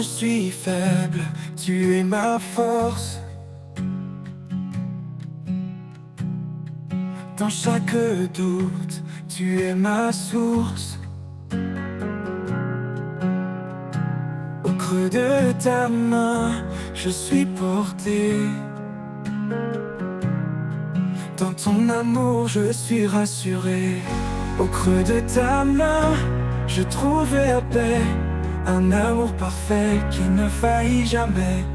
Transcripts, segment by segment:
suis faible, tu es ma force. Dans chaque doute, tu es ma source. Au creux de ta main, je suis porté. Dans ton amour, je suis rassuré. Au creux de ta main, je trouve la paix. Un amour parfait qui ne faillit jamais.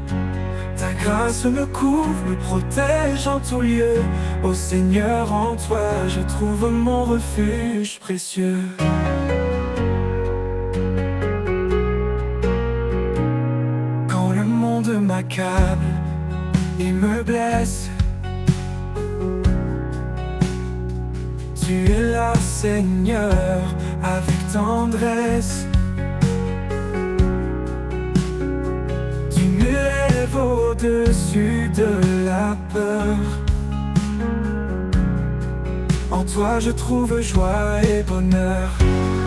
Ta grâce me couvre, me protège en tout lieu. Ô Seigneur, en toi, je trouve mon refuge précieux. Quand le monde m'accable et me blesse, tu es là, Seigneur, avec tendresse. Tu m'élèves au-dessus de la peur. En toi je trouve joie et bonheur.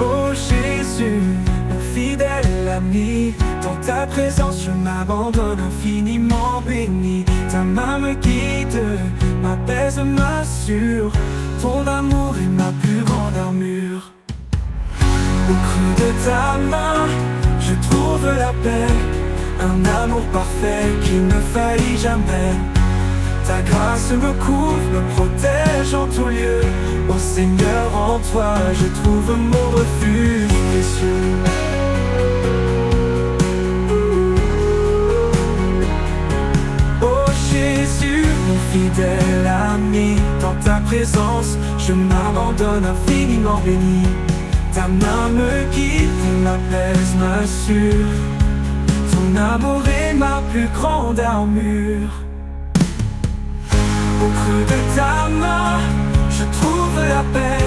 Oh Jésus, mon fidèle ami, dans ta présence je m'abandonne infiniment béni. Ta main me guide, m'apaise, m'assure. Ton amour est ma plus grande armure. Au creux de ta main, je trouve la paix. Un amour parfait qui ne faillit jamais. Ta grâce me couvre, me protège en tout lieu. Ô Seigneur, en toi, je trouve mon refuge précieux. Oh Jésus, mon fidèle ami, dans ta présence, je m'abandonne infiniment béni. Ta main me guide, m'apaise, m'assure. Ton amour est ma plus grande armure. Au creux de ta main, je trouve la paix.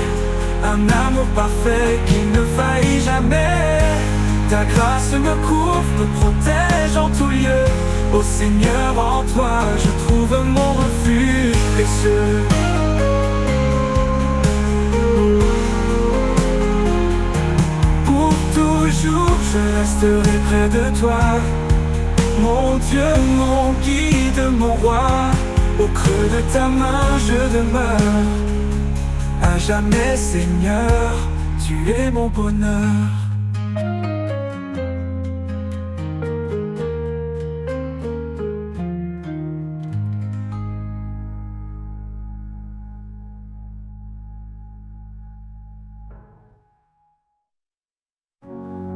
Un amour parfait qui ne faillit jamais. Ta grâce me couvre, me protège en tout lieu. Ô Seigneur, en toi, je trouve mon refuge précieux. Pour toujours, je resterai près de toi. Mon Dieu, mon guide, mon roi. Au creux de ta main, je demeure. À jamais, Seigneur, tu es mon bonheur.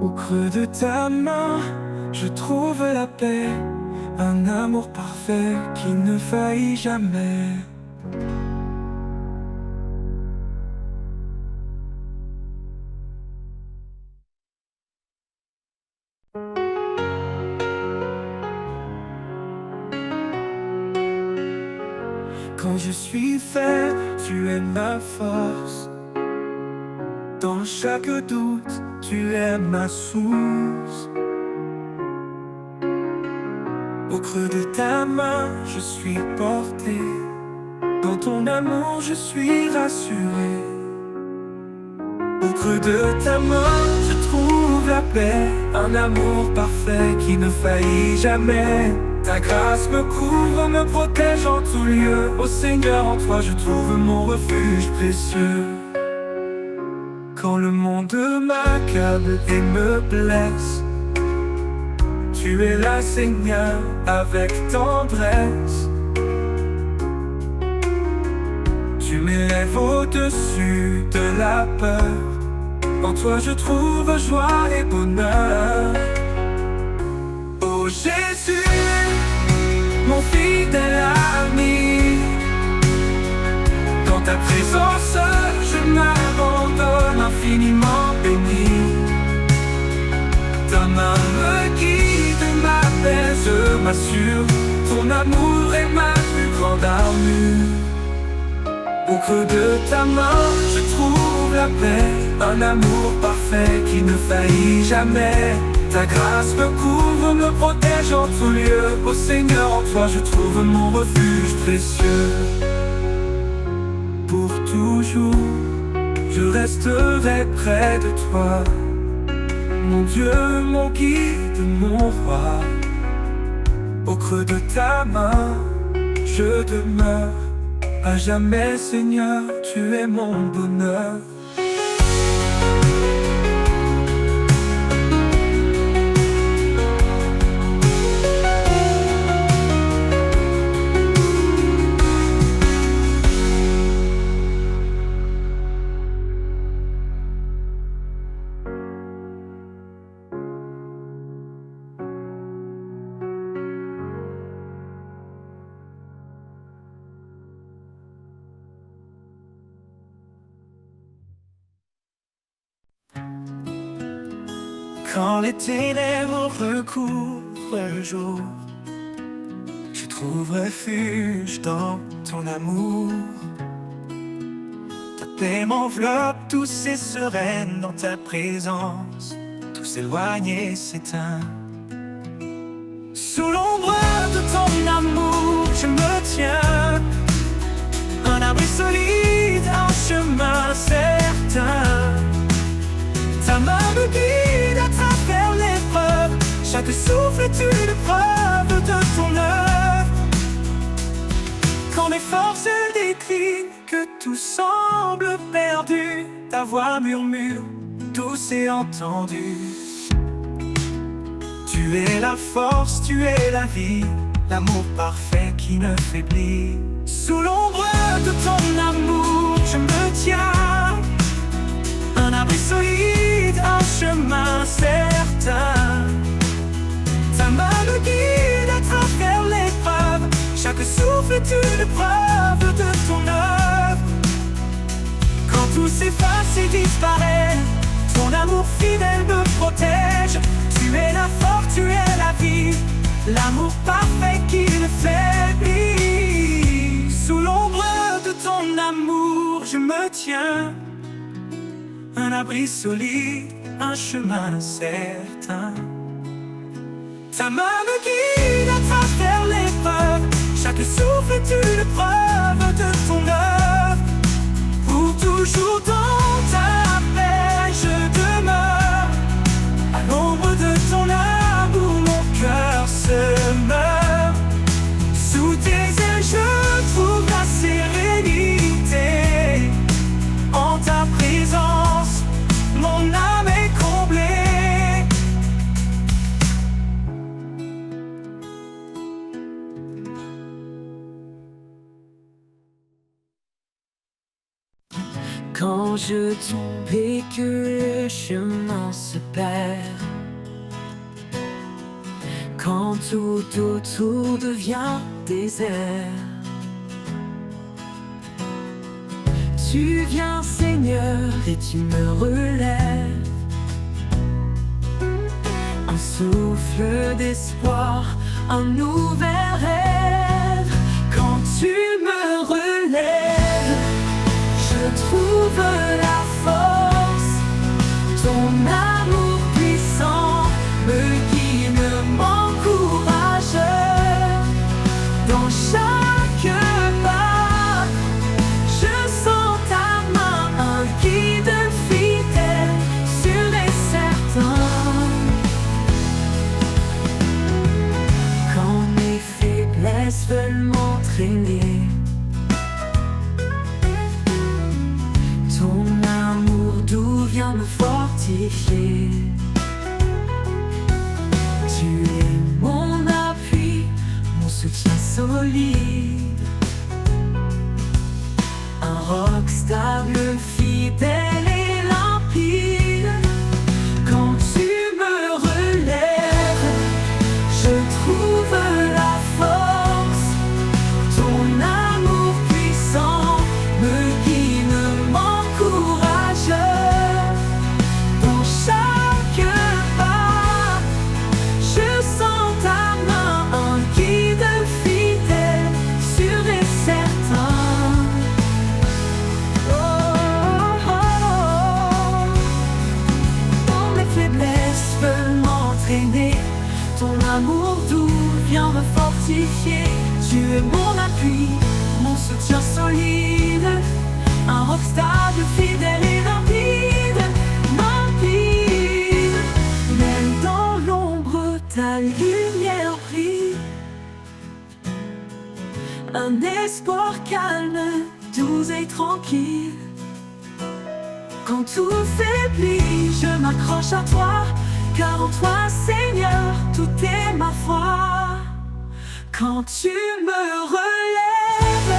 Au creux de ta main, je trouve la paix. Un amour parfait qui ne faillit jamais. Quand je suis faible, tu es ma force. Dans chaque doute, tu es ma source. Au creux de ta main, je suis porté. Dans ton amour, je suis rassuré. Au creux de ta main, je trouve la paix. Un amour parfait qui ne faillit jamais. Ta grâce me couvre, me protège en tout lieu. Ô Seigneur, en toi, je trouve mon refuge précieux. Quand le monde m'accable et me blesse, tu es là, Seigneur, avec tendresse. Tu m'élèves au-dessus de la peur. En toi je trouve joie et bonheur. Oh Jésus, mon fidèle ami, dans ta présence je m'abandonne infiniment béni. Ta main me guide, m'apaise, m'assure. Ton amour est ma plus grande armure. Au creux de ta main, je trouve la paix. Un amour parfait qui ne faillit jamais. Ta grâce me couvre, me protège en tout lieu. Ô Seigneur, en toi je trouve mon refuge précieux. Pour toujours, je resterai près de toi. Mon Dieu, mon guide, mon roi, au creux de ta main, je demeure. À jamais, Seigneur, tu es mon bonheur. Quand les ténèbres recouvrent le jour, je trouve refuge dans ton amour. Ta paix m'enveloppe, tout est sereine dans ta présence. Tout s'éloigne et s'éteint. Sous l'ombre de ton amour, je me tiens. Un abri solide, un chemin certain. Ta main me guide à travers l'épreuve. Chaque souffle est une preuve de ton œuvre. Quand mes forces déclinent, que tout semble perdu, ta voix murmure, tout s'est entendu. Tu es la force, tu es la vie, l'amour parfait qui ne faiblit. Sous l'ombre de ton amour, je me tiens. Un abri solide, un chemin certain. Ta main me guide à travers l'épreuve. Chaque souffle est une preuve de ton œuvre. Quand tout s'efface et disparaît, ton amour fidèle me protège. Tu es la force, tu es la vie, l'amour parfait qui ne faiblit. Sous l'ombre de ton amour, je me tiens. Un abri solide, un chemin certain. Ta main me guide à travers l'épreuve. Chaque souffle est une preuve de ton œuvre. Pour toujours dans ta paix, je demeure. À l'ombre de ton amour, mon cœur se meurt. Sous tes ailes, je trouve la sérénité. En ta présence, mon âme est comblée. Quand je tombe et que le chemin se perd, quand tout autour devient désert, tu viens, Seigneur, et tu me relèves. Un souffle d'espoir, un nouvel rêve. Quand tu me relèves, je trouve la force. Ton amour puissant me guide, m'encourage. Dans chaque pas, je sens ta main, un guide fidèle, sûr et certain. Quand mes faiblesses veulent m'entraîner, ton amour doux vient me fortifier. Tu es mon appui, mon soutien solide. Un roc stable, fidèle et limpide. Quand tu me relèves, je trouve la force. Ton amour puissant me guide, m'encourage. Dans chaque pas, je sens ta main, un guide fidèle, sûr et certain. Oh, oh, oh. Quand mes faiblesses veulent m'entraîner, ton amour doux vient me fortifier. Tu es mon appui, mon soutien solide. Un roc stable, fidèle et limpide, limpide. un espoir calme, doux et tranquille. Quand tout faiblit, je m'accroche à toi, car en toi, Seigneur, tout est ma foi. Quand tu me relèves,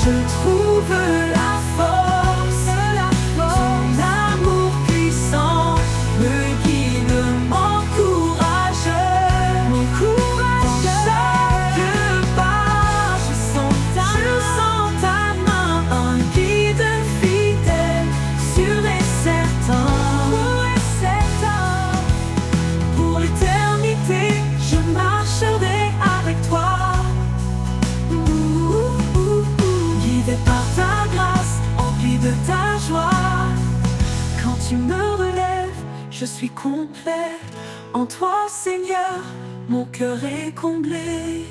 je trouve la force. Ton amour puissant me guide, m'encourage. Dans chaque pas, je sens ta main, un guide fidèle, sûr et certain. Pour l'éternité, je marcherai avec toi. Guidé par ta grâce, empli de ta joie. Quand tu me relèves, je suis complet. En toi, Seigneur, mon cœur est comblé.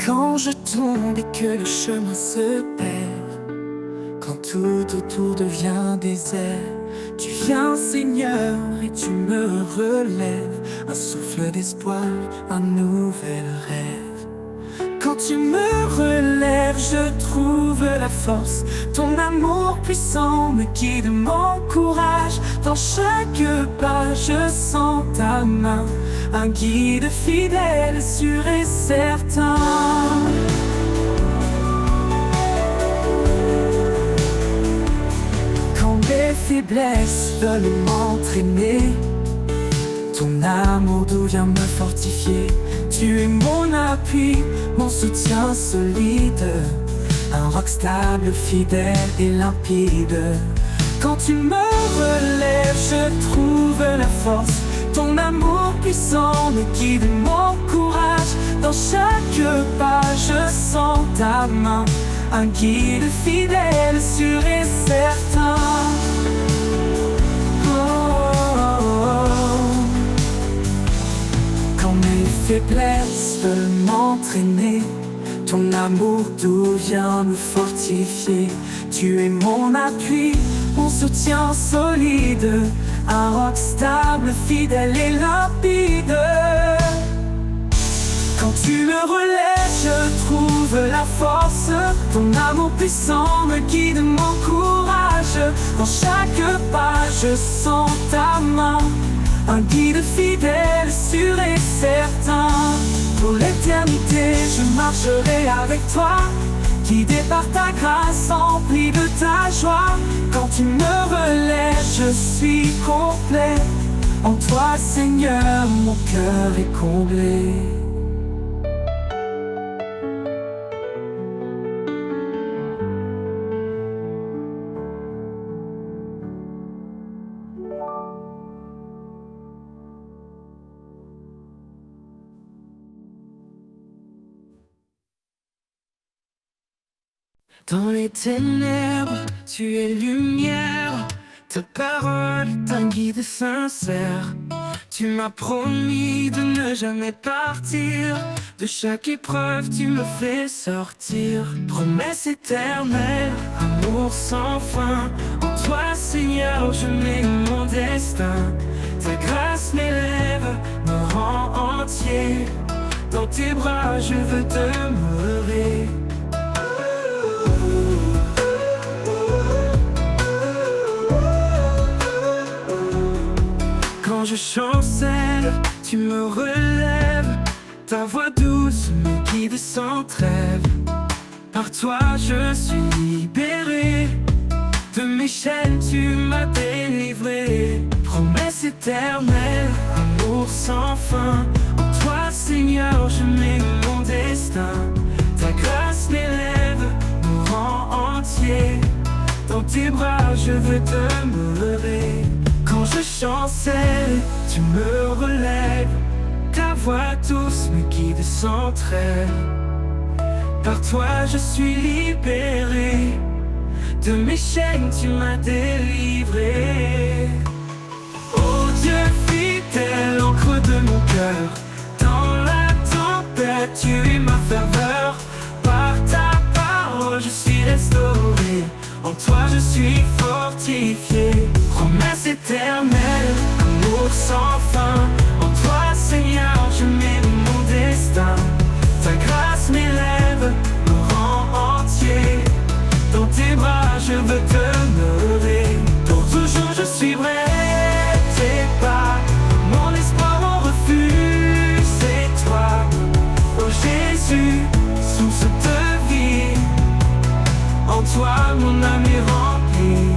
Quand je tombe et que le chemin se perd, quand tout autour devient désert, tu viens, Seigneur, et tu me relèves. Un souffle d'espoir, un nouvel rêve. Quand tu me relèves, je trouve la force. Ton amour puissant me guide, m'encourage. Dans chaque pas, je sens ta main, un guide fidèle, sûr et certain. Quand mes faiblesses veulent m'entraîner, ton amour doux vient me fortifier. Tu es mon appui, mon soutien solide, un roc stable, fidèle et limpide. Quand tu me relèves, je trouve la force. Ton amour puissant me guide, m'encourage. Dans chaque pas, je sens ta main, un guide fidèle, sûr et certain. Quand mes faiblesses veulent m'entraîner, ton amour doux vient me fortifier. Tu es mon appui, mon soutien solide, un roc stable, fidèle et limpide. Quand tu me relèves, je trouve la force. Ton amour puissant me guide, m'encourage. Dans chaque pas, je sens ta main, un guide fidèle, sûr et certain. Pour l'éternité, je marcherai avec toi, guidé par ta grâce, empli de ta joie. Quand tu me relèves, je suis complet. En toi, Seigneur, mon cœur est comblé. Dans les ténèbres, tu es lumière. Ta parole est un guide sincère. Tu m'as promis de ne jamais partir. De chaque épreuve, tu me fais sortir. Promesse éternelle, amour sans fin. En toi, Seigneur, je mets mon destin. Ta grâce m'élève, me rend entier. Dans tes bras, je veux demeurer. Quand je chancelle, tu me relèves. Ta voix douce me guide sans trêve. Par toi je suis libéré. De mes chaînes tu m'as délivré. Promesse éternelle, amour sans fin. En toi Seigneur je mets mon destin. Ta grâce m'élève. entier. Dans tes bras je veux demeurer. Quand je chancelle, tu me relèves. Ta voix douce me guide sans trêve. Par toi je suis libéré. De mes chaînes tu m'as délivré. Oh Dieu fidèle, encre de mon cœur. Dans la tempête tu es ma ferveur. Par ta parole je suis restauré. En toi je suis fortifié. Promesse éternelle, amour sans fin. En toi Seigneur je mets mon destin. Ta grâce m'élève, me rend entier. Dans tes bras je veux demeurer. Pour toujours je suivrai tes pas. Mon espoir, mon refuge, c'est toi. Oh Jésus, source de vie. En toi mon âme est remplie.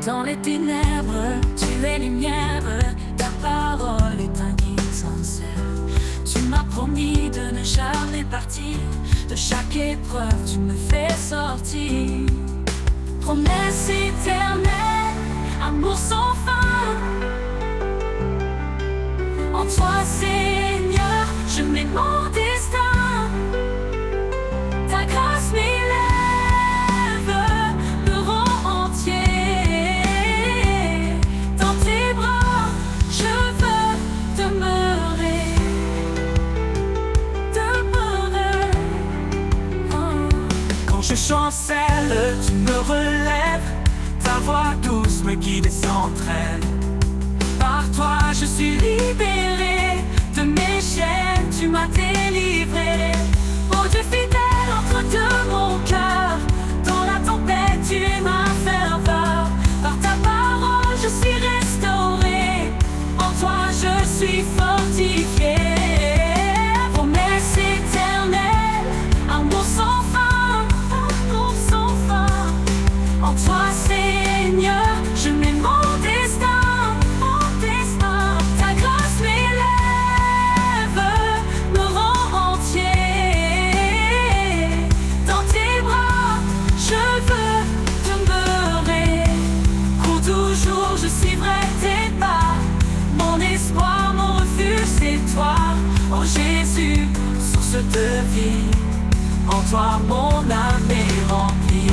Dans les ténèbres, tu es lumière. Ta parole est un guide sincère. Tu m'as promis de ne jamais partir. De chaque épreuve, tu me fais sortir. Promesse éternelle, amour sans fin. En toi, Seigneur, je mets mon destin. Ta grâce m'élève, me rend entier. Je chancelle, tu me relèves. Ta voix douce me guide sans trêve. Par toi je suis libéré. De mes chaînes tu m'as délivré. Oh Dieu fidèle, encre de mon cœur. Dans la tempête tu es ma ferveur. Par ta parole je suis restauré. En toi je suis fortifié. Promesse éternelle, amour sans fin. En toi, Seigneur, je mets mon destin, mon destin. Ta grâce m'élève, me rend entier. Dans tes bras, je veux demeurer. Pour toujours, je suivrai tes pas. Mon espoir, mon refuge, c'est toi. Oh Jésus, source de vie. En toi, mon âme est remplie.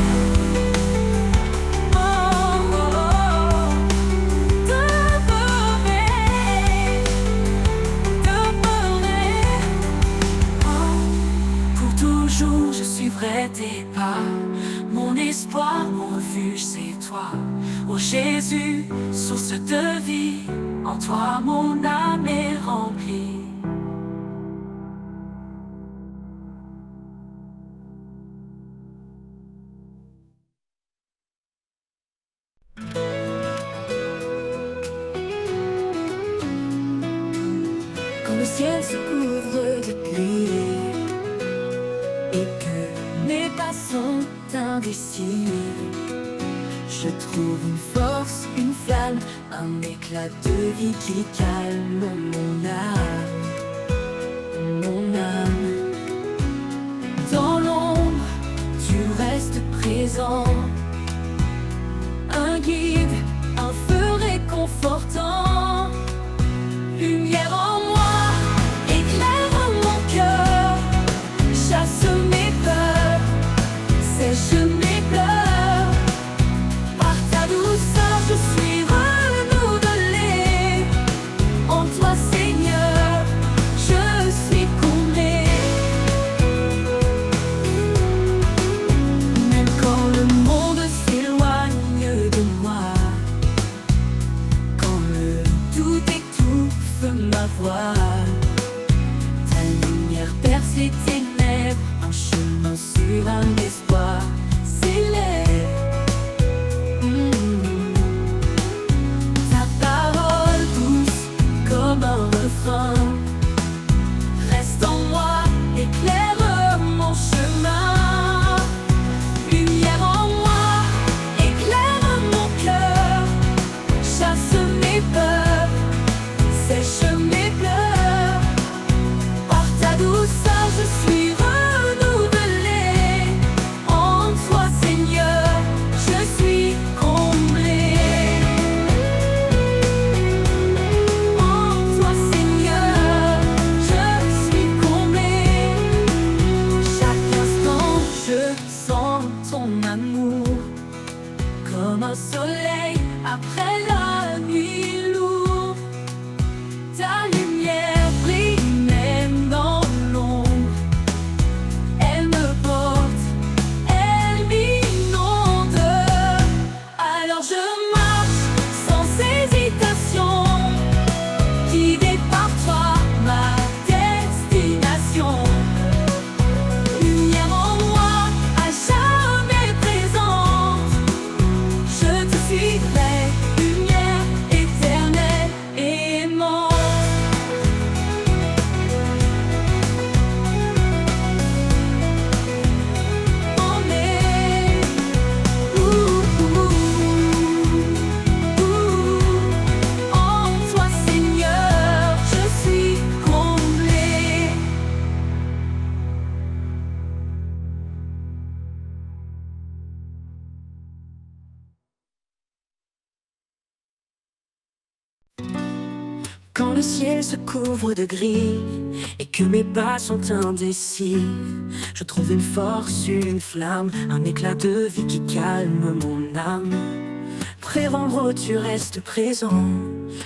Je suivrai tes pas. Mon espoir, mon refuge, c'est toi. Oh Jésus, source de vie. En toi mon âme est remplie. Quand le ciel se couvre de pluie et que mes pas sont indécis, je trouve une force, une flamme, un éclat de vie qui calme mon âme, mon âme. Dans l'ombre, tu restes présent, un guide, un feu réconfortant, lumière en moi, éclaire mon cœur, chasse mes peurs, sèche mes pleurs. Par ta douceur, je suis renouvelé. En toi, Seigneur, je suis comblé. Même quand le monde amour. Comme un soleil après la nuit lourde, ta lumière brille même dans l'ombre. Elle me porte, elle m'inonde. Alors je marche sans hésitation, guidée par toi, ma destination. Lumière en moi, à jamais présente, je te suivrai, lumière éternelle et aimante. Emmenée, en toi Seigneur, je suis comblée. Quand le ciel se couvre de gris et que mes pas sont indécis, je trouve une force, une flamme, un éclat de vie qui calme mon âme. Près en haut, tu restes présent,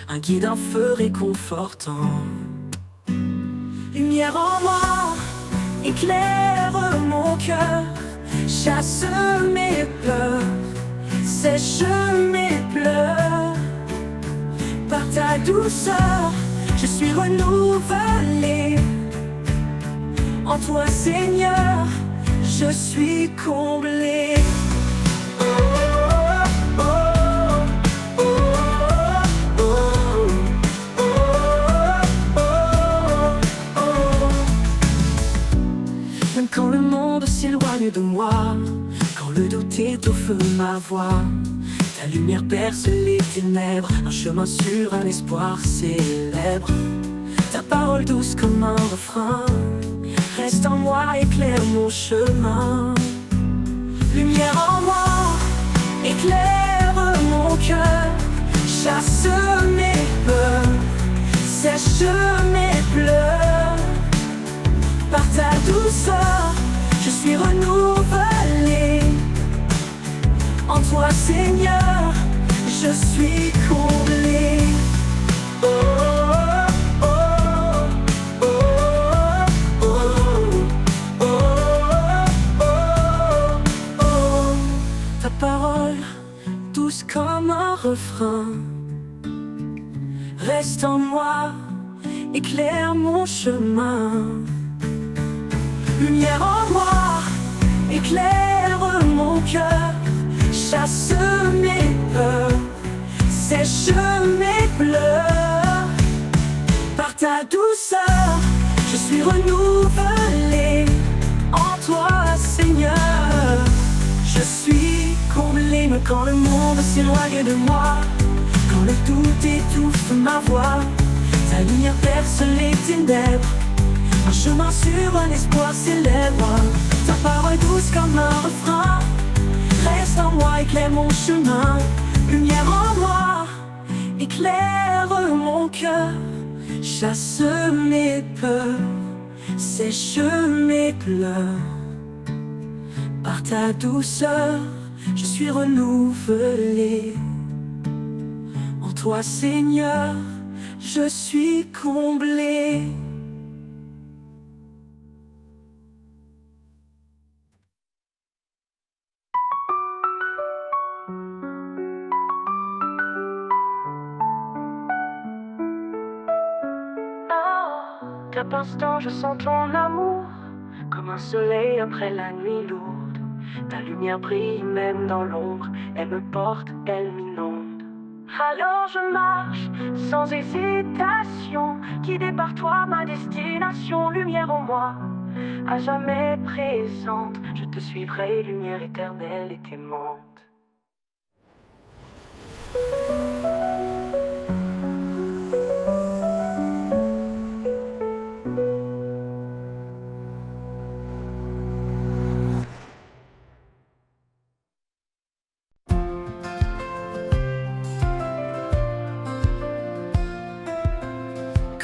un guide, un feu réconfortant. Lumière en moi, éclaire mon cœur, chasse mes peurs, sèche mes pleurs. Par ta douceur, je suis renouvelé. En toi, Seigneur, je suis comblé. Oh, oh, oh, oh, oh, oh, oh, oh. Même quand le monde s'éloigne de moi, quand le doute étouffe ma voix, ta lumière perce les ténèbres, un chemin sûr, un espoir célèbre. Ta parole douce comme un refrain reste en moi, éclaire mon chemin. Lumière en moi, éclaire mon cœur, chasse mes peurs, sèche mes pleurs. Par ta douceur, je suis renouvelé. En toi, Seigneur, je suis comblé. Oh, oh, oh, oh, oh, oh, oh, oh. Ta parole, douce comme un refrain, reste en moi, éclaire mon chemin. Lumière en moi, éclaire mon cœur, chasse mes peurs, sèche mes pleurs. Par ta douceur, je suis renouvelé. En toi, Seigneur, je suis comblé. Mais quand le monde s'éloigne de moi, quand le doute étouffe ma voix, ta lumière perce les ténèbres, un chemin sûr, un espoir célèbre. Ta parole douce comme un refrain reste en moi, éclaire mon chemin. Lumière en moi, éclaire mon cœur, chasse mes peurs, sèche mes pleurs. Par ta douceur, je suis renouvelé. En toi, Seigneur, je suis comblé. Chaque instant je sens ton amour, comme un soleil après la nuit lourde. Ta lumière brille même dans l'ombre, elle me porte, elle m'inonde. Alors je marche sans hésitation, guidée par toi ma destination. Lumière en moi, à jamais présente, je te suivrai, lumière éternelle et aimante.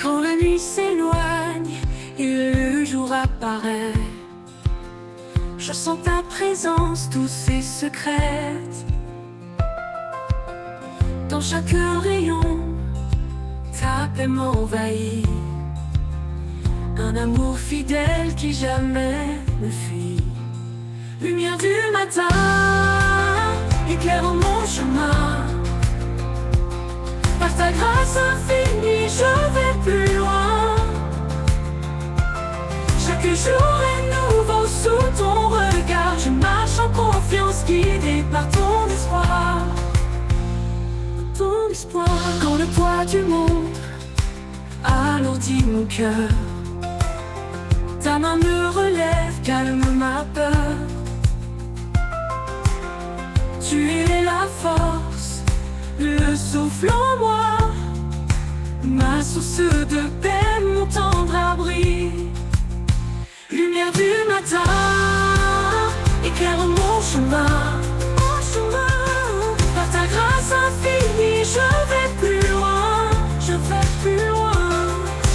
Quand la nuit s'éloigne et le jour apparaît, Je sens ta présence douce et secrète. Dans chaque rayon, ta paix m'envahit. Un amour fidèle qui jamais ne fuit. Lumière du matin, éclairant mon chemin. Par ta grâce infinie, je vais plus loin. Chaque jour est nouveau sous ton regard. Je marche en confiance, guidé par ton espoir. Ton espoir. Quand le poids du monde alourdit mon cœur, ta main me relève, calme ma peur. Tu es la force, le souffle en moi, ma source de paix, mon tendre abri. Lumière du matin, éclaire mon chemin. Par ta grâce infinie, je vais plus loin, je vais plus loin.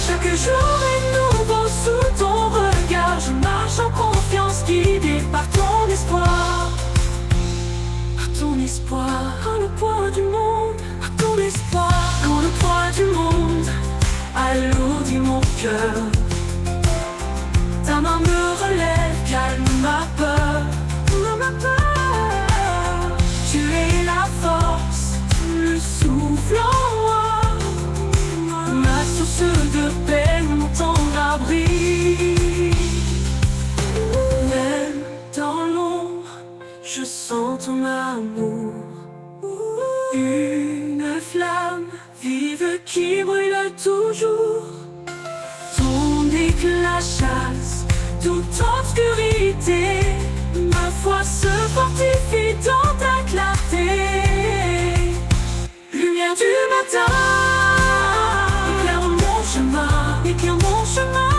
Chaque jour est nouveau sous ton regard. Je marche en confiance, guidé par ton espoir. Par ton espoir. Quand le poids du monde, par ton espoir. Quand le poids du monde alourdit mon cœur, ta main me relève, calme ma peur. Tu es la force, le souffle en moi, ma source de paix, mon tendre abri. Même dans l'ombre, je sens ton amour. Une flamme vive qui brûle toujours. Ton éclat chasse toute obscurité. Ma foi se fortifie dans ta clarté. Lumière du matin, éclaire mon chemin, éclaire mon chemin.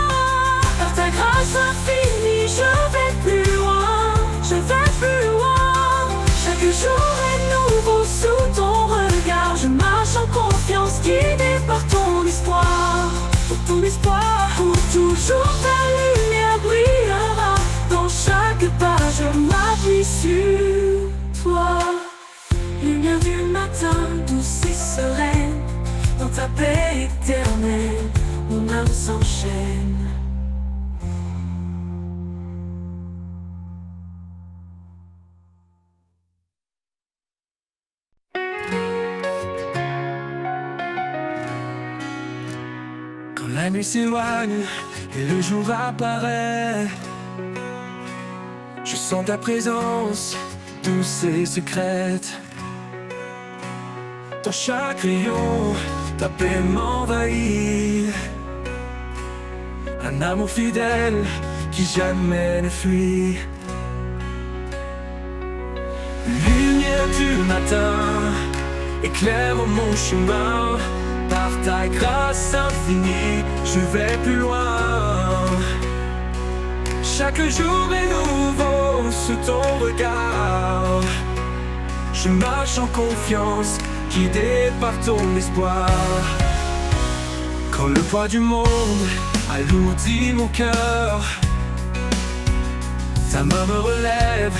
Par ta grâce infinie, je vais plus loin, je vais plus loin. Chaque jour est nouveau sous ton regard. Je marche en confiance, guidé par ton espoir. Pour ton espoir, pour toujours ta lumière brillera. Dans chaque pas, je m'appuie sur toi. Lumière du matin, douce et sereine. Dans ta paix éternelle, mon âme s'enchaîne. Quand la nuit s'éloigne et le jour apparaît, je sens ta présence douce et secrète. Dans chaque rayon, ta paix m'envahit. Un amour fidèle qui jamais ne fuit. Lumière du matin, éclaire mon chemin. Par ta grâce infinie, je vais plus loin. Chaque jour est nouveau sous ton regard. Je marche en confiance, guidé par ton espoir. Quand le poids du monde alourdit mon cœur, ta main me relève,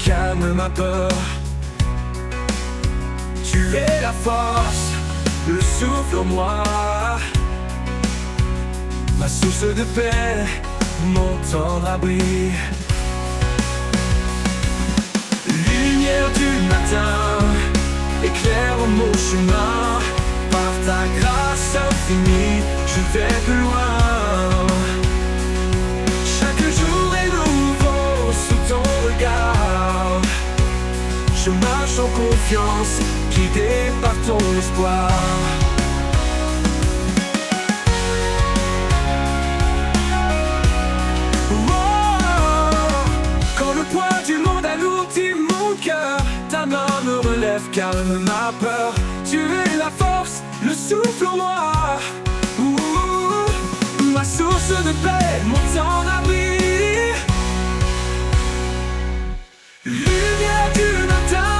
calme ma peur. Tu es la force, le souffle en moi, ma source de paix, mon tendre abri. Lumière du matin, éclaire mon chemin. Par ta grâce infinie, je vais plus loin. Chaque jour est nouveau sous ton regard. Je marche en confiance, guidé par ton espoir. Quand le poids du monde alourdit mon cœur, ta main me relève, calme ma peur. Tu es la force, le souffle en moi, ma source de paix, mon tendre abri. Lumière du matin,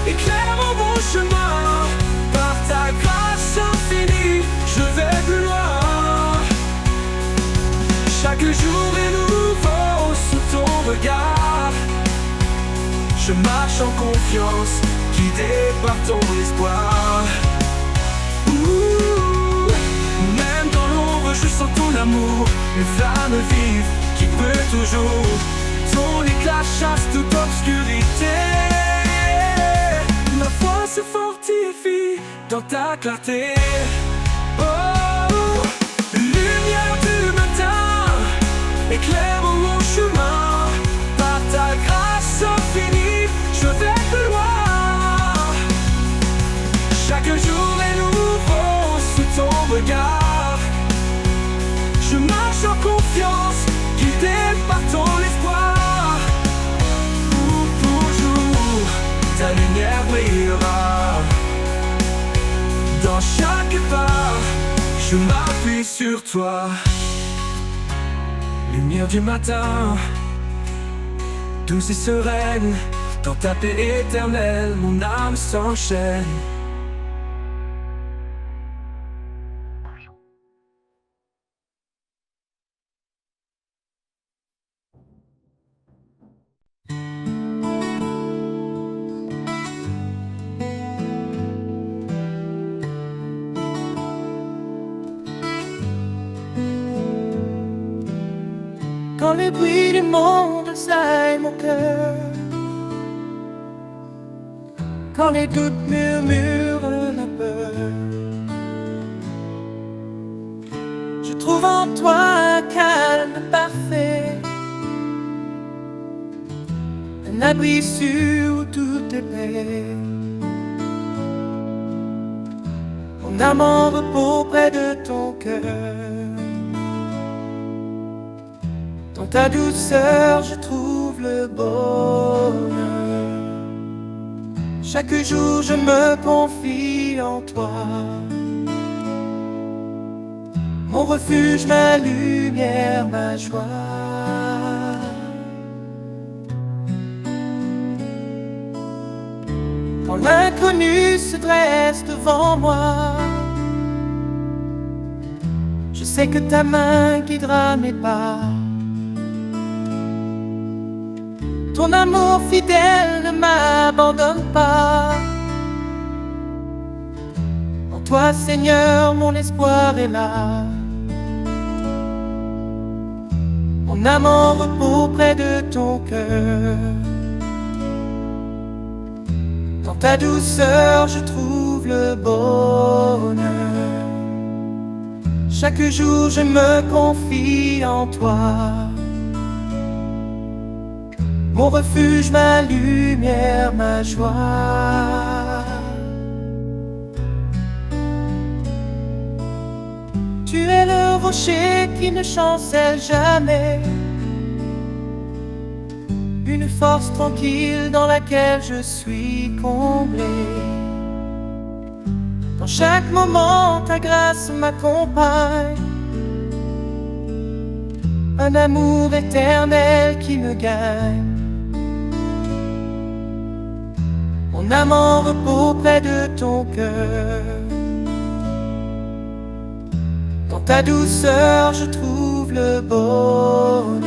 éclaire mon chemin. Par ta grâce infinie, je vais plus loin. Chaque jour est nouveau sous ton regard. Je marche en confiance, guidé par ton espoir. Ouh, même dans l'ombre, je sens ton amour, une flamme vive qui brûle toujours. Ton éclat chasse toute obscurité. Ma foi se fortifie dans ta clarté. Oh, lumière du matin, éclaire mon chemin. Par ta grâce infinie, je vais plus loin. Chaque jour est nouveau sous ton regard. Je marche en confiance, guidé par ton espoir. Pour toujours, ta lumière brillera. Dans chaque pas, je m'appuie sur toi. Lumière du matin, douce et sereine, dans ta paix éternelle, mon âme s'enchaîne. Quand les bruits du monde assaillent mon cœur, quand les doutes murmurent la peur, je trouve en toi un calme parfait, un abri sûr où tout est paix. Mon âme en repos près de ton cœur. Dans ta douceur, je trouve le bonheur. Chaque jour, je me confie en toi. Mon refuge, ma lumière, ma joie. Quand l'inconnu se dresse devant moi, je sais que ta main guidera mes pas. Ton amour fidèle ne m'abandonne pas. En toi, Seigneur, mon espoir est là. Mon âme en repos près de ton cœur. Dans ta douceur, je trouve le bonheur. Chaque jour, je me confie en toi. Mon refuge, ma lumière, ma joie. Tu es le rocher qui ne chancelle jamais, une force tranquille dans laquelle je suis comblé. Dans chaque moment, ta grâce m'accompagne, un amour éternel qui me gagne. Mon âme en repos près de ton cœur. Dans ta douceur, je trouve le bonheur.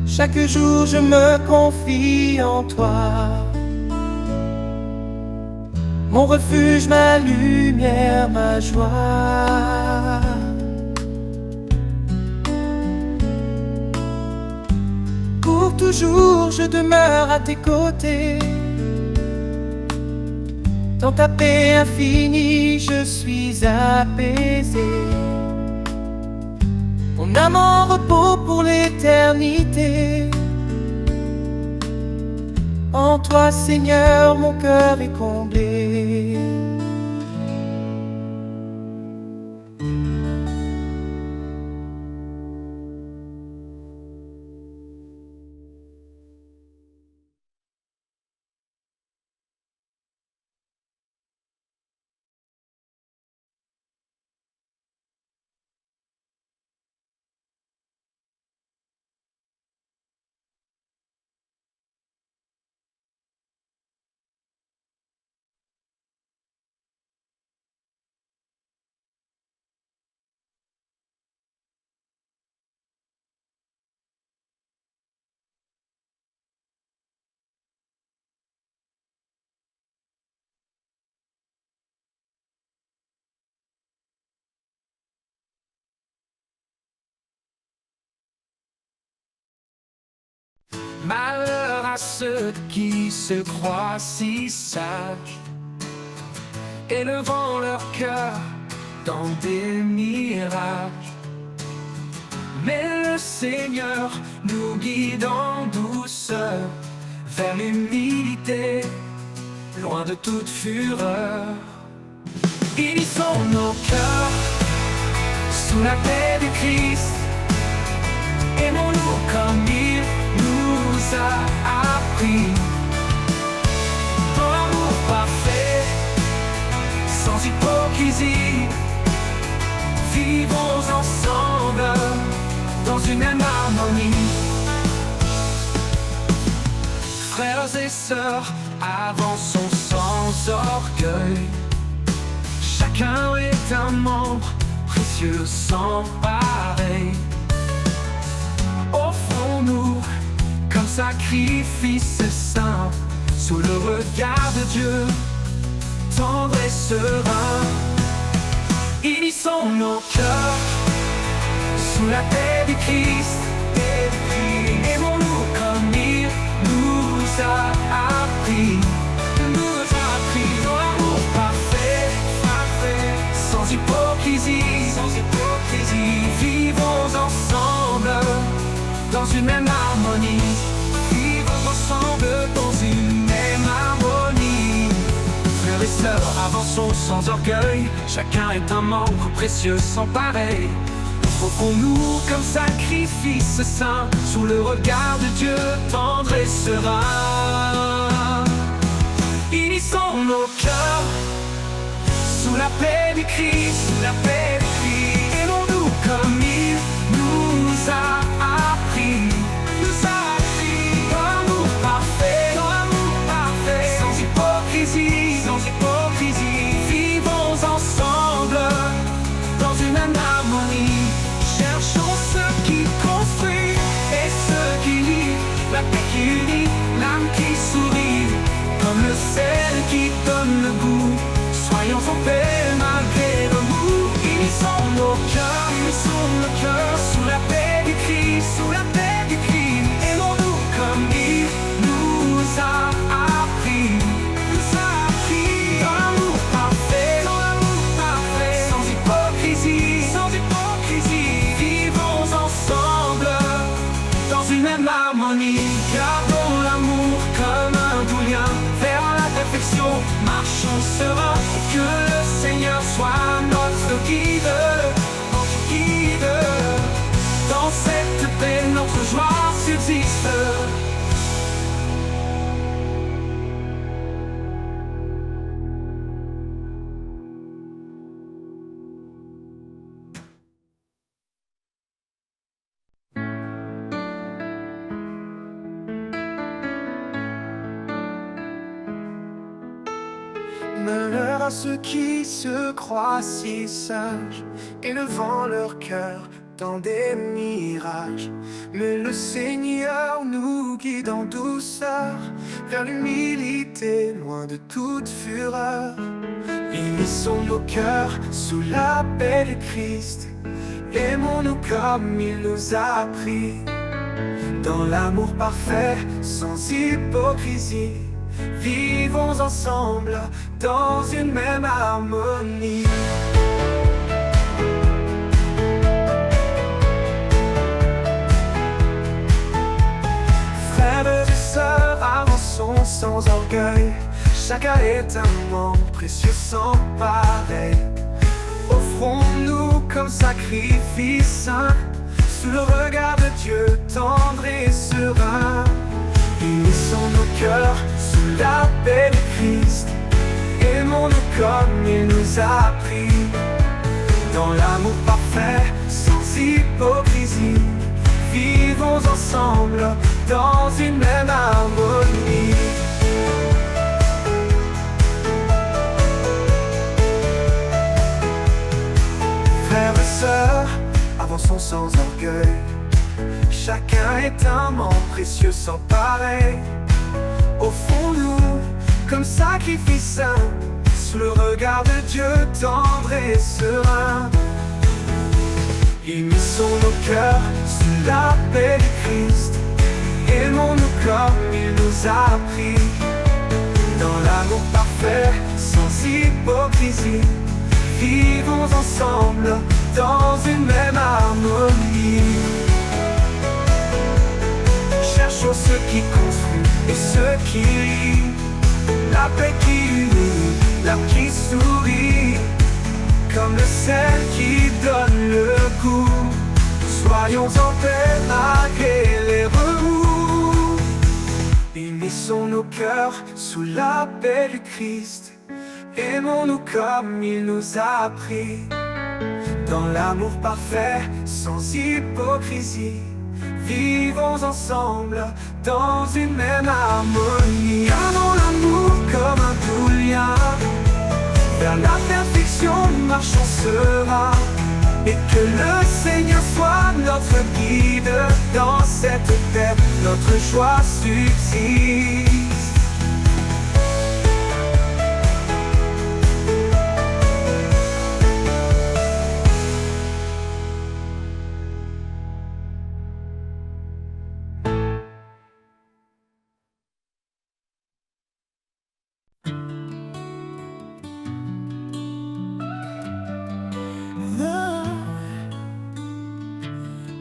Chaque jour, je me confie en toi. Mon refuge, ma lumière, ma joie. Pour toujours, je demeure à tes côtés. Dans ta paix infinie, je suis apaisé. Mon âme en repos pour l'éternité. En toi, Seigneur, mon cœur est comblé. Malheur à ceux qui se croient si sages, élevant leur cœur dans des mirages. Mais le Seigneur nous guide en douceur vers l'humilité, loin de toute fureur. Unissons nos cœurs sous la paix du Christ. Aimons-nous comme il nous a appris, dans l'amour parfait, sans hypocrisie. Vivons ensemble dans une même harmonie. Frères et sœurs, avançons sans orgueil. Chacun est un membre précieux sans pareil. Offrons-nous comme sacrifice saint, sous le regard de Dieu, tendre et serein. Unissons nos cœurs sous la paix du Christ. Aimons-nous comme il nous a appris. Dans l'amour parfait, sans hypocrisie. Vivons ensemble dans une même harmonie. Vivons ensemble dans une même harmonie. Frères et sœurs, avançons sans orgueil. Chacun est un membre précieux sans pareil. Offrons-nous comme sacrifice saint, sous le regard de Dieu, tendre et serein. Unissons nos cœurs sous la paix du Christ. Aimons-nous comme il nous a appris. Dans l'amour parfait, sans hypocrisie. Vivons ensemble dans une même harmonie. Cherchons ce qui construit et ce qui lie, la paix qui unit, l'âme qui sourit, comme le sel qui donne le goût. Soyons en paix malgré le mou. Unissons nos cœurs sous la paix du Christ. Aimons-nous comme il nous a appris. Dans l'amour parfait, sans hypocrisie. Vivons ensemble dans une même harmonie. Gardons l'amour comme un doux lien vers la perfection. Marchons sereins, que le Seigneur soit notre guide. Dans cette paix, notre joie subsiste. Malheur à ceux qui se croient si sages, élevant leur cœur dans des mirages. Mais le Seigneur nous guide en douceur vers l'humilité, loin de toute fureur. Unissons nos cœurs sous la paix du Christ. Aimons-nous comme il nous a appris. Dans l'amour parfait, sans hypocrisie. Vivons ensemble dans une même harmonie. Frères et sœurs, avançons sans orgueil. Chacun est un membre précieux sans pareil. Offrons-nous comme sacrifice saint, sous le regard de Dieu, tendre et serein. Unissons nos cœurs sous la paix du Christ. Aimons-nous comme il nous a appris. Dans l'amour parfait, sans hypocrisie. Vivons ensemble dans une même harmonie. Frères et sœurs, avançons sans orgueil. Chacun est un membre précieux sans pareil. Offrons-nous comme sacrifice saint, sous le regard de Dieu, tendre et serein. Unissons nos cœurs sous la paix du Christ. Aimons-nous comme il nous a pris, dans l'amour parfait, sans hypocrisie. Vivons ensemble dans une même harmonie. Cherchons ce qui construit et ce qui lie, la paix qui unit, l'âme qui sourit, comme le sel qui donne le goût. Soyons en paix malgré les remous. Unissons nos cœurs sous la paix du Christ. Aimons-nous comme il nous a appris, dans l'amour parfait, sans hypocrisie. Vivons ensemble dans une même harmonie. Gardons l'amour comme un doux lien, vers la perfection marchons serein. Et que le Seigneur soit notre guide, dans cette paix notre joie subsiste.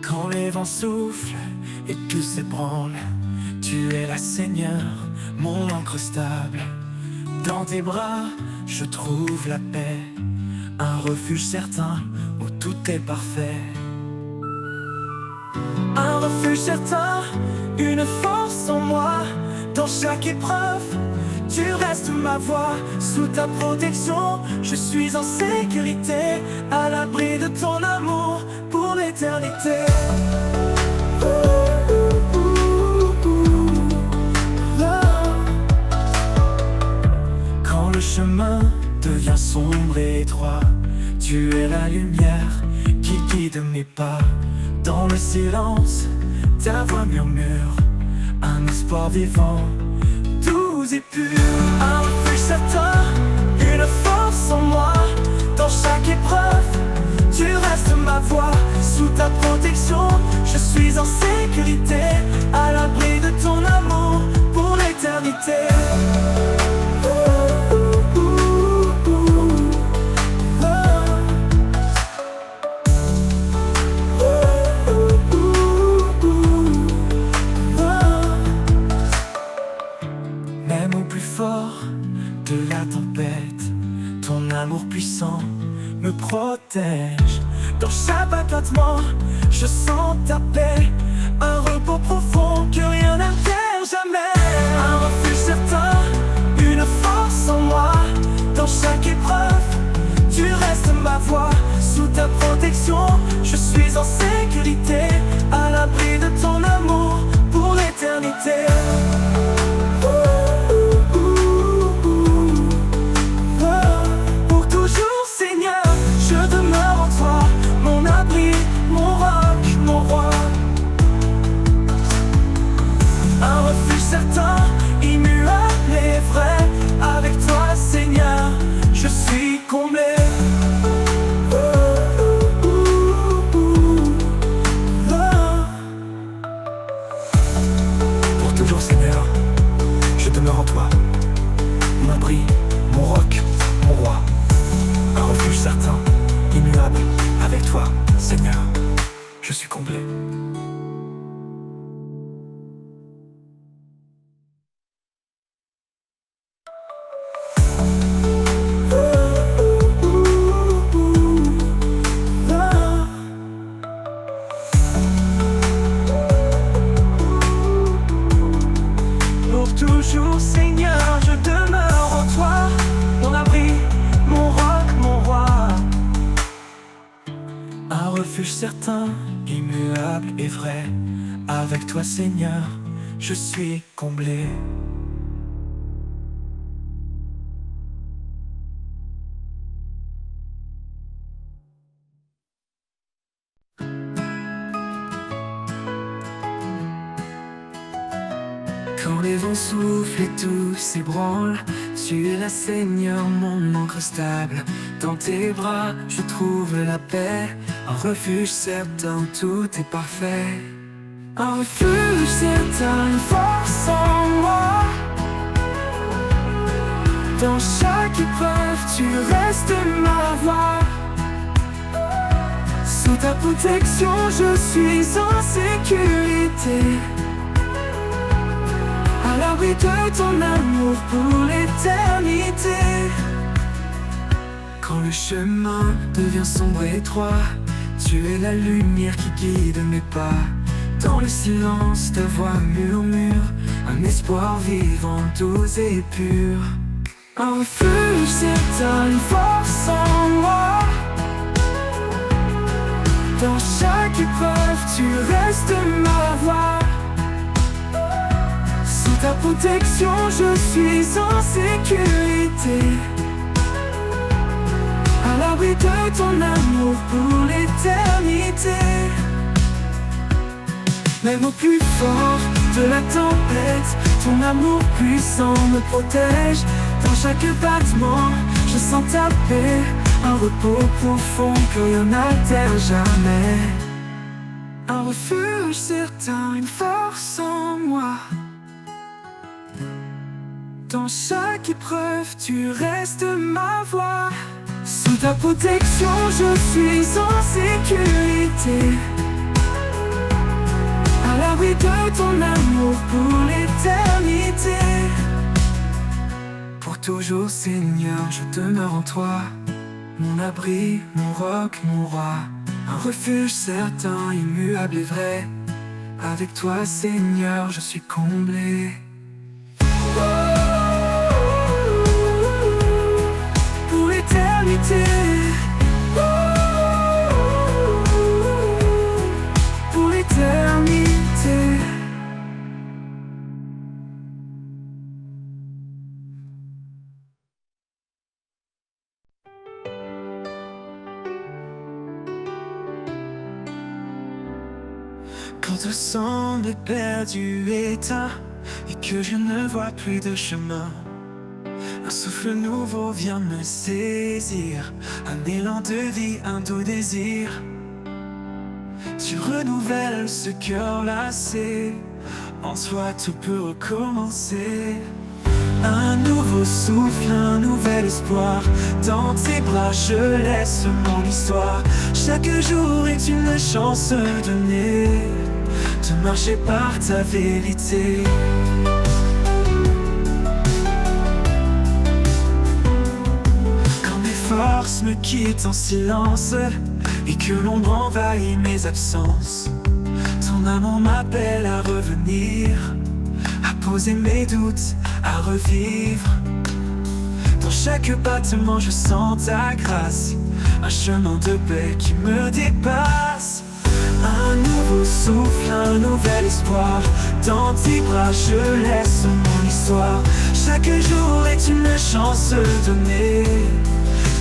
Quand les vents soufflent et tout s'ébranle, tu es là Seigneur, mon ancre stable. Dans tes bras, je trouve la paix, un refuge certain où tout est parfait. Un refuge certain, une force en moi, dans chaque épreuve, tu restes ma voix. Sous ta protection, je suis en sécurité, à l'abri de ton amour pour l'éternité. Quand le chemin devient sombre et étroit, tu es la lumière qui guide mes pas. Dans le silence, ta voix murmure un espoir vivant, doux et pur. Un refuge certain, une force en moi, dans chaque épreuve, tu restes ma voix. Sous ta protection, je suis en sécurité, à l'abri de ton amour pour l'éternité. Même au plus fort de la tempête, ton amour puissant me protège. Dans chaque battement, je sens ta paix, un repos profond que rien n'altère jamais. Un refuge certain, une force en moi, dans chaque épreuve, tu restes ma voix. Sous ta protection, je suis en sécurité, à l'abri de ton amour pour l'éternité. Pour toujours Seigneur, je demeure en toi, mon abri, mon roc, mon roi. Un refuge certain, immuable et vrai, avec toi Seigneur, je suis comblé. Pour toujours Seigneur, je demeure en toi, mon abri, mon roc, mon roi. Un refuge certain, immuable, avec toi, Seigneur, je suis comblé. Pour toujours, Seigneur, je demeure en toi, mon abri, mon roc, mon roi. Un refuge certain, immuable et vrai, avec toi Seigneur, je suis comblé. Quand les vents soufflent et tout s'ébranle, tu es la Seigneur, mon ancre stable. Dans tes bras, je trouve la paix, un refuge certain, tout est parfait. Un refuge certain, une force en moi. Dans chaque épreuve, tu restes ma voix. Sous ta protection, je suis en sécurité. À l'abri de ton amour pour l'éternité. Quand le chemin devient sombre et étroit, tu es la lumière qui guide mes pas. Dans le silence, ta voix murmure un espoir vivant, doux et pur. Un refuge certain, une force en moi. Dans chaque épreuve, tu restes ma voix. Sous ta protection, je suis en sécurité. À l'abri de ton amour pour l'éternité. Même au plus fort de la tempête, ton amour puissant me protège. Dans chaque battement, je sens ta paix, un repos profond que rien n'altère jamais. Un refuge certain, une force en moi. Dans chaque épreuve, tu restes ma voix. Sous ta protection, je suis en sécurité. À l'abri de ton amour pour l'éternité. Pour toujours, Seigneur, je demeure en toi. Mon abri, mon roc, mon roi. Un refuge certain, immuable et vrai. Avec toi, Seigneur, je suis comblé. Pour l'éternité. Pour l'éternité. Quand tout semble perdu, éteint, et que je ne vois plus de chemin, un souffle nouveau vient me saisir, un élan de vie, un doux désir. Tu renouvelles ce cœur lassé, en toi tout peut recommencer. Un nouveau souffle, un nouvel espoir, dans tes bras je laisse mon histoire. Chaque jour est une chance donnée de marcher par ta vérité. Quand mes forces me quittent en silence et que l'ombre envahit mes absences, ton amour m'appelle à revenir, à poser mes doutes, à revivre. Dans chaque battement je sens ta grâce, un chemin de paix qui me dépasse. Un nouveau souffle, un nouvel espoir, dans tes bras je laisse mon histoire. Chaque jour est une chance donnée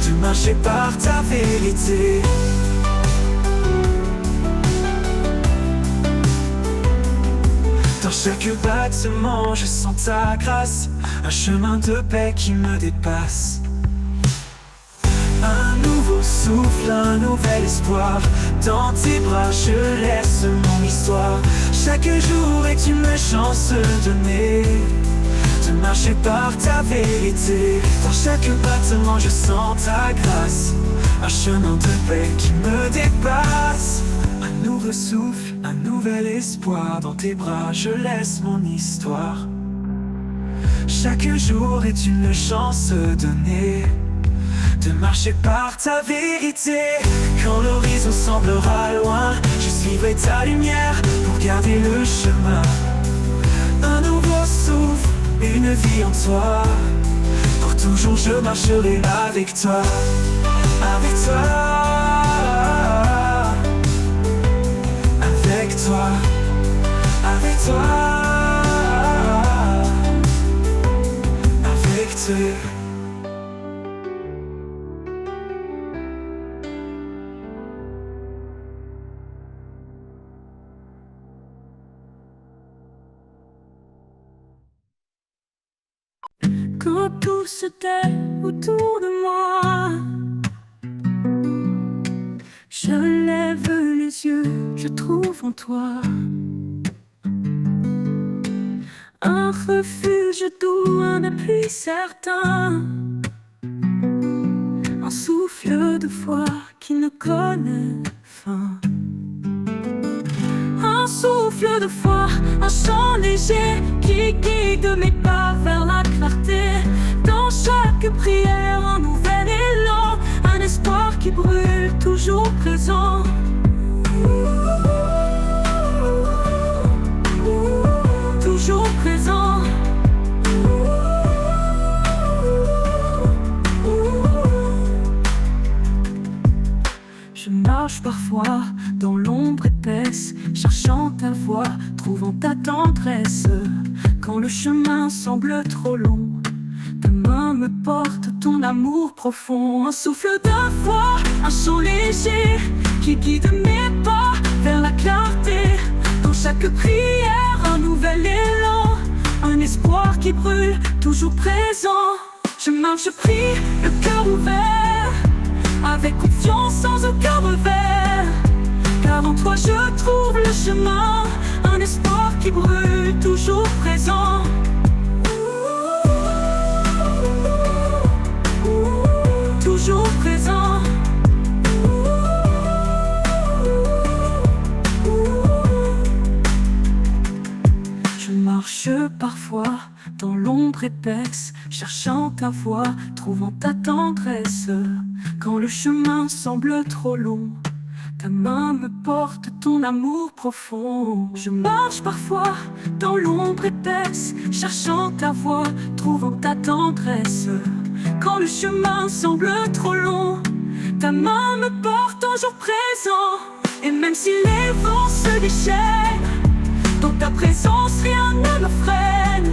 de marcher par ta vérité. Dans chaque battement je sens ta grâce, un chemin de paix qui me dépasse. Un nouveau souffle, un nouvel espoir, dans tes bras je laisse mon histoire. Chaque jour est une chance donnée de marcher par ta vérité. Dans chaque battement je sens ta grâce, un chemin de paix qui me dépasse. Un nouveau souffle, un nouvel espoir, dans tes bras je laisse mon histoire. Chaque jour est une chance donnée de marcher par ta vérité. Quand l'horizon semblera loin, je suivrai ta lumière pour garder le chemin. Un nouveau souffle, une vie en toi, pour toujours je marcherai avec toi. Avec toi, avec toi, avec toi, avec toi. Quand tout se tait autour de moi, je lève les yeux, je trouve en toi Un refuge doux, un appui certain, un souffle de foi qui ne connaît fin. Un souffle de foi, un chant léger qui guide mes pas vers la clarté. Dans chaque prière, un nouvel élan, un espoir qui brûle, toujours présent. Toujours présent. Je marche parfois dans l'ombre épaisse, cherchant ta voix, trouvant ta tendresse. Quand le chemin semble trop long, ta main me porte, ton amour profond. Un souffle de foi, un chant léger qui guide mes pas vers la clarté. Dans chaque prière, un nouvel élan, un espoir qui brûle, toujours présent. Je marche, je prie, le cœur ouvert, avec confiance, sans aucun revers. Car en toi je trouve le chemin, un espoir qui brûle, toujours présent. Toujours présent. Je marche parfois dans l'ombre épaisse, cherchant ta voix, trouvant ta tendresse. Quand le chemin semble trop long, ta main me porte, ton amour profond. Je marche parfois dans l'ombre épaisse, cherchant ta voix, trouvant ta tendresse. Quand le chemin semble trop long, ta main me porte, toujours présent. Et même si les vents se déchaînent, dans ta présence rien ne me freine.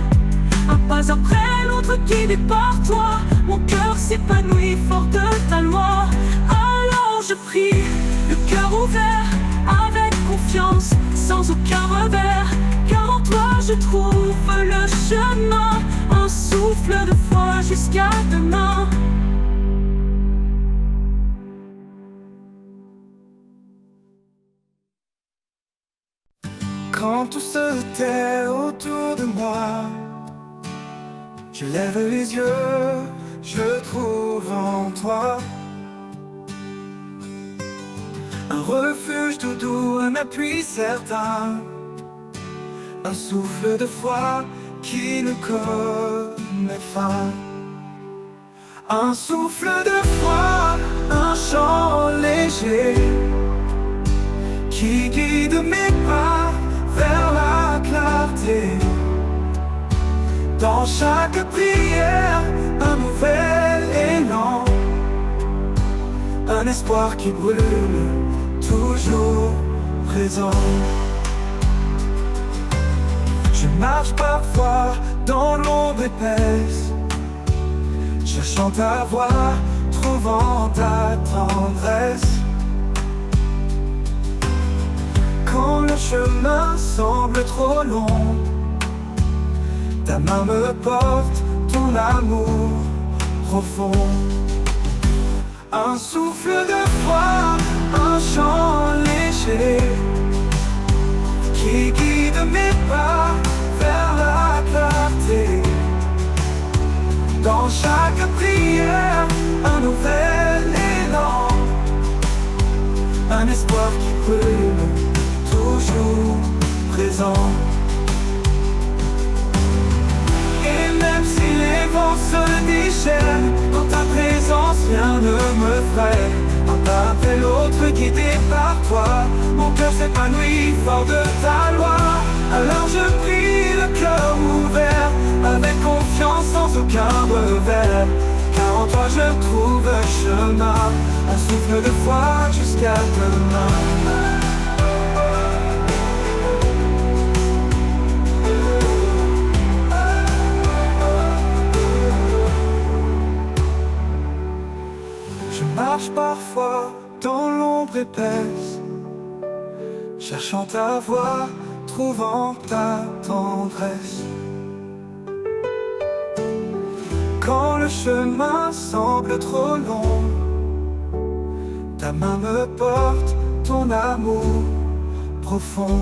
Un pas après l'autre guidé par toi, mon cœur s'épanouit fort de ta loi. Alors je prie, le cœur ouvert, avec confiance, sans aucun revers. Car en toi je trouve le chemin, un souffle de foi jusqu'à demain. Quand tout se tait autour de moi, je lève les yeux, je trouve en toi un refuge tout doux, un appui certain, un souffle de foi qui ne connaît fin. Un souffle de foi, un chant léger qui guide mes pas vers la clarté. Dans chaque prière, un nouvel élan, un espoir qui brûle, toujours présent. Je marche parfois dans l'ombre épaisse, cherchant ta voix, trouvant ta tendresse. Quand le chemin semble trop long, ta main me porte, ton amour profond. Un souffle de foi, un chant léger qui guide mes pas vers la clarté. Dans chaque prière, un nouvel élan, un espoir qui brûle, toujours présent. Et même si les vents se déchaînent, dans ta présence rien ne me freine. Un pas après l'autre guidé par toi, mon cœur s'épanouit fort de ta loi. Alors je prie, le cœur ouvert, avec confiance, sans aucun revers. Car en toi je trouve un chemin, un souffle de foi jusqu'à demain. Je marche parfois dans l'ombre épaisse, cherchant ta voix, trouvant ta tendresse. Quand le chemin semble trop long, ta main me porte, ton amour profond.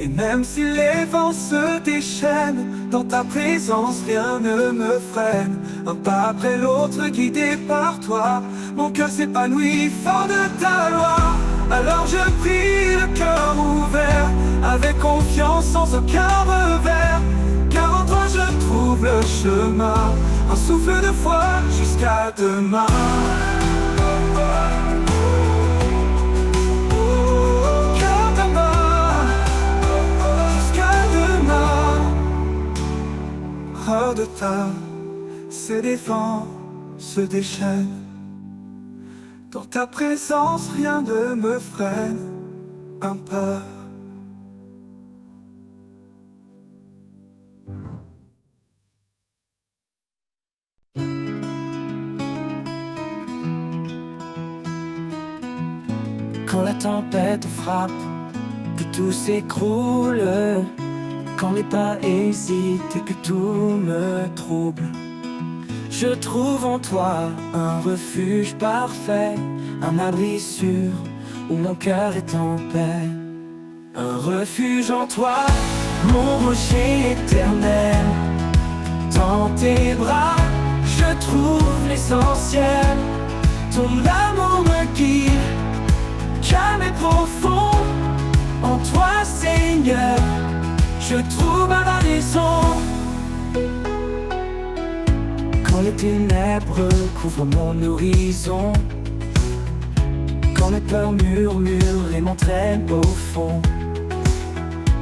Et même si les vents se déchaînent, dans ta présence rien ne me freine. Un pas après l'autre guidé par toi, mon cœur s'épanouit fort de ta loi. Alors je prie le cœur ouvert, avec confiance sans aucun revers. Car en toi je trouve le chemin, un souffle de foi jusqu'à demain. Hors de ta, ces défenses se déchaînent. Dans ta présence, rien ne me freine un pas. Quand la tempête frappe, que tout s'écroule, quand les pas hésitent et que tout me trouble, je trouve en toi un refuge parfait, un abri sûr où mon cœur est en paix. Un refuge en toi, mon rocher éternel. Dans tes bras, je trouve l'essentiel. Ton amour me guide, calme et profond. En toi, Seigneur, je trouve ma raison. Quand les ténèbres couvrent mon horizon, quand mes peurs murmurent et m'entraînent au fond,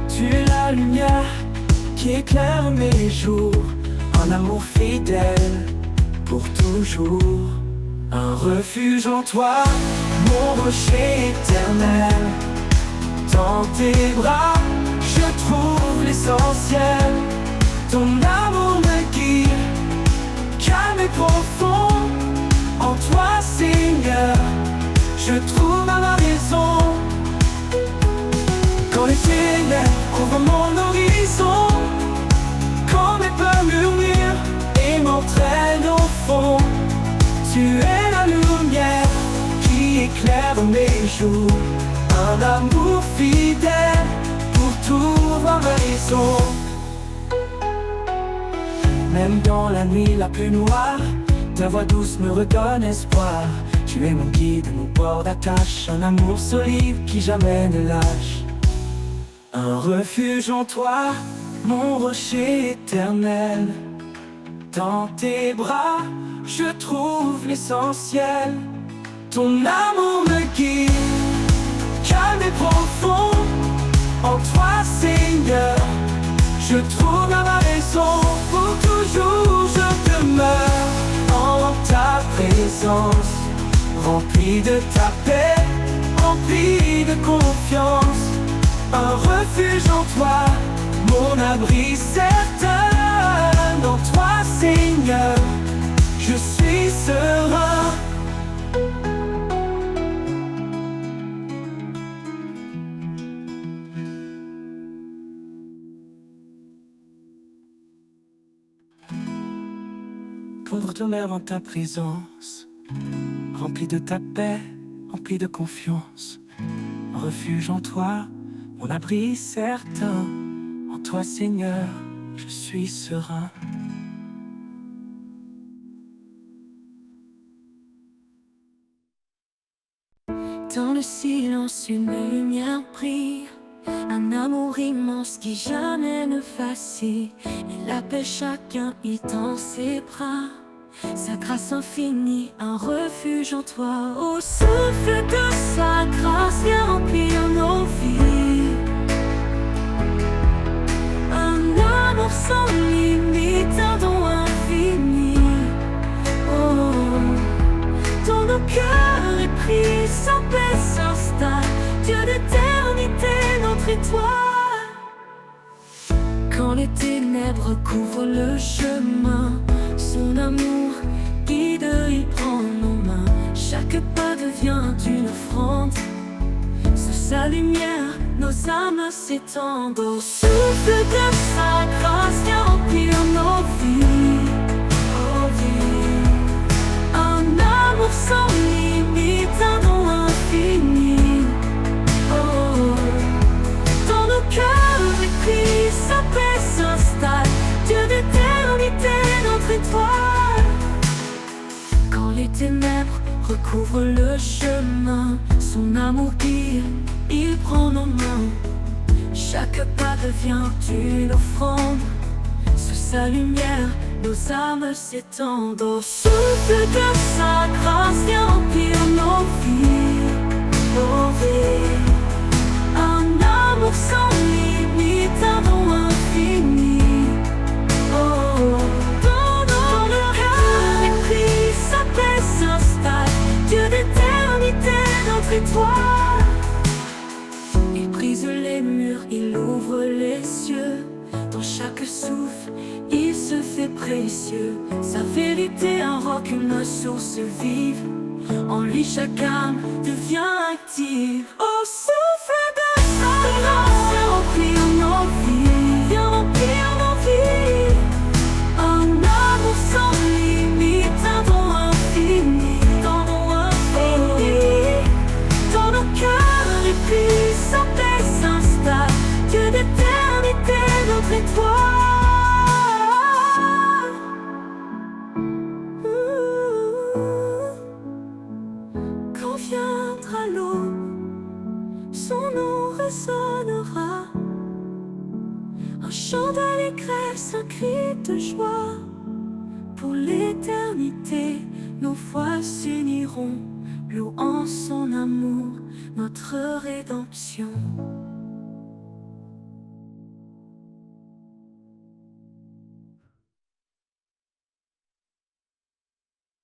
tu es la lumière qui éclaire mes jours, un amour fidèle pour toujours. Un refuge en toi, mon rocher éternel. Dans tes bras, je trouve l'essentiel. Ton amour me guide, calme et profond. En toi, Seigneur, je trouve ma raison. Quand les ténèbres couvrent mon horizon, quand mes peurs murmurent et m'entraînent au fond, tu es la lumière qui éclaire mes jours, un amour fidèle pour tout voir ma raison. Même dans la nuit la plus noire, ta voix douce me redonne espoir. Tu es mon guide, mon port d'attache, un amour solide qui jamais ne lâche. Un refuge en toi, mon rocher éternel. Dans tes bras, je trouve l'essentiel. Ton amour me guide, calme et profond. En toi, Seigneur, je trouve ma raison. Pour toujours je demeure en ta présence, rempli de ta paix, rempli de confiance. Un refuge en toi, mon abri certain. En toi, Seigneur, je suis serein. Pour demeurer en ta présence, rempli de ta paix, rempli de confiance. Un refuge en toi, mon abri certain. En toi, Seigneur, je suis serein. Dans le silence, une lumière brille, un amour immense qui jamais ne vacille. Il appelle chacun, il tend ses bras. Sa grâce infinie, un refuge en toi. Au souffle de sa grâce, vient remplir nos vies. Un amour sans limite, un don infini. Oh, dans nos cœurs est pris, sans paix s'installe. Dieu d'éternité, notre étoile. Quand les ténèbres couvrent le chemin, son amour guide, il prend nos mains. Chaque pas devient une offrande. Sous sa lumière, nos âmes s'étendent. Au souffle de sa grâce, vient remplir nos vies. Oh, vie. Un amour sans limite, un don infini. Oh, dans nos cœurs découvre le chemin, son amour guide, il prend nos mains. Chaque pas devient une offrande. Sous sa lumière, nos âmes s'étendent. Au souffle de sa grâce, viens remplir nos vies, nos vies. Un amour sans limite, un don infini. Oh, dans le cœur écrit, sa paix s'installe. Dieu d'éternité, notre étoile. Il brise les murs, il ouvre les cieux. Dans chaque souffle, il se fait précieux. Sa vérité, un roc, une source vive. En lui, chaque âme devient active. Au souffle de sa grâce, viens remplir nos vies, viens remplir nos vies. Un amour sans limite, un don infini, dans nos infinis. Dans nos cœurs épris, sa paix s'installe. Dieu d'éternité, notre étoile. Quand viendra l'aube, son nom résonnera. Un chant d'allégresse, un cri de joie. Pour l'éternité, nos voix s'uniront, louant son amour, notre rédemption.